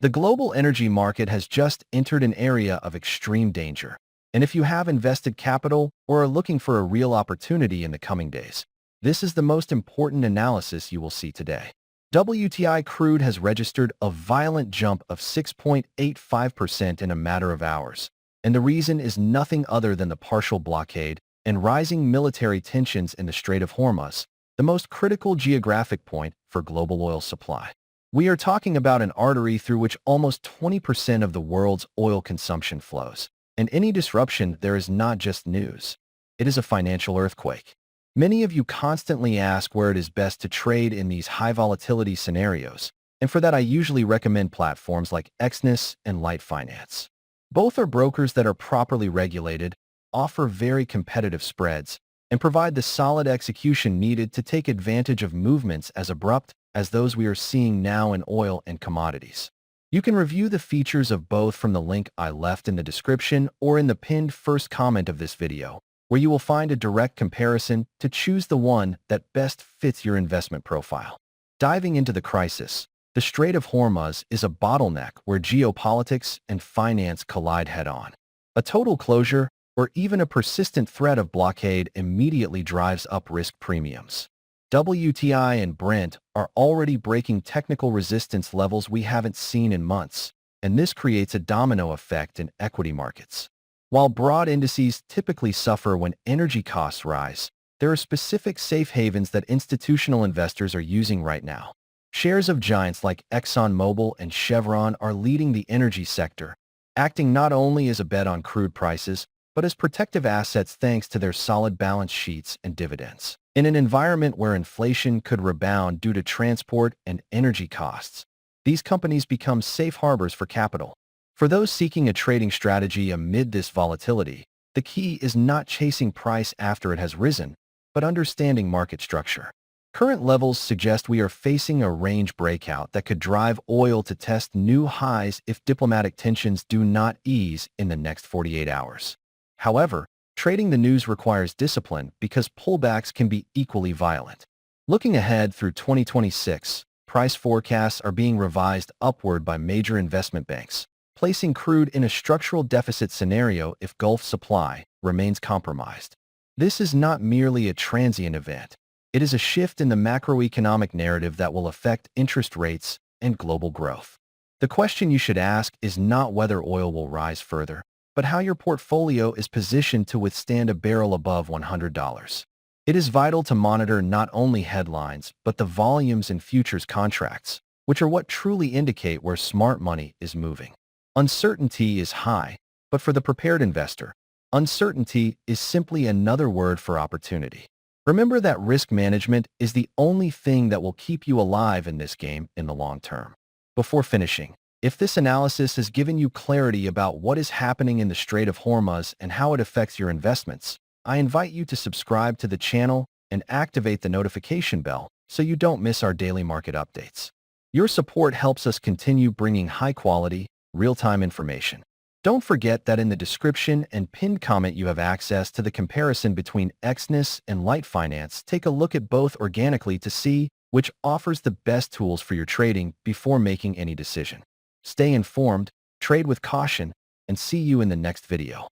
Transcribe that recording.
The global energy market has just entered an area of extreme danger. And if you have invested capital or are looking for a real opportunity in the coming days, this is the most important analysis you will see today. WTI crude has registered a violent jump of 6.85% in a matter of hours. And the reason is nothing other than the partial blockade and rising military tensions in the Strait of Hormuz, the most critical geographic point for global oil supply. We are talking about an artery through which almost 20% of the world's oil consumption flows. And any disruption there is not just news. It is a financial earthquake. Many of you constantly ask where it is best to trade in these high volatility scenarios, and for that I usually recommend platforms like Exness and Light Finance. Both are brokers that are properly regulated, offer very competitive spreads, and provide the solid execution needed to take advantage of movements as abrupt as those we are seeing now in oil and commodities. You can review the features of both from the link I left in the description or in the pinned first comment of this video, where you will find a direct comparison to choose the one that best fits your investment profile. Diving into the crisis, the Strait of Hormuz is a bottleneck where geopolitics and finance collide head-on. A total closure or even a persistent threat of blockade immediately drives up risk premiums. WTI and Brent are already breaking technical resistance levels we haven't seen in months, and this creates a domino effect in equity markets. While broad indices typically suffer when energy costs rise, there are specific safe havens that institutional investors are using right now. Shares of giants like ExxonMobil and Chevron are leading the energy sector, acting not only as a bet on crude prices, but as protective assets thanks to their solid balance sheets and dividends. In an environment where inflation could rebound due to transport and energy costs, these companies become safe harbors for capital. For those seeking a trading strategy amid this volatility, the key is not chasing price after it has risen, but understanding market structure. Current levels suggest we are facing a range breakout that could drive oil to test new highs if diplomatic tensions do not ease in the next 48 hours. However, trading the news requires discipline because pullbacks can be equally violent. Looking ahead through 2026, price forecasts are being revised upward by major investment banks, placing crude in a structural deficit scenario if Gulf supply remains compromised. This is not merely a transient event. It is a shift in the macroeconomic narrative that will affect interest rates and global growth. The question you should ask is not whether oil will rise further, but how your portfolio is positioned to withstand a barrel above $100. It is vital to monitor not only headlines, but the volumes in futures contracts, which are what truly indicate where smart money is moving. Uncertainty is high, but for the prepared investor, uncertainty is simply another word for opportunity. Remember that risk management is the only thing that will keep you alive in this game in the long term. Before finishing, if this analysis has given you clarity about what is happening in the Strait of Hormuz and how it affects your investments, I invite you to subscribe to the channel and activate the notification bell so you don't miss our daily market updates. Your support helps us continue bringing high-quality, real-time information. Don't forget that in the description and pinned comment you have access to the comparison between Exness and Light Finance. Take a look at both organically to see which offers the best tools for your trading before making any decision. Stay informed, trade with caution, and see you in the next video.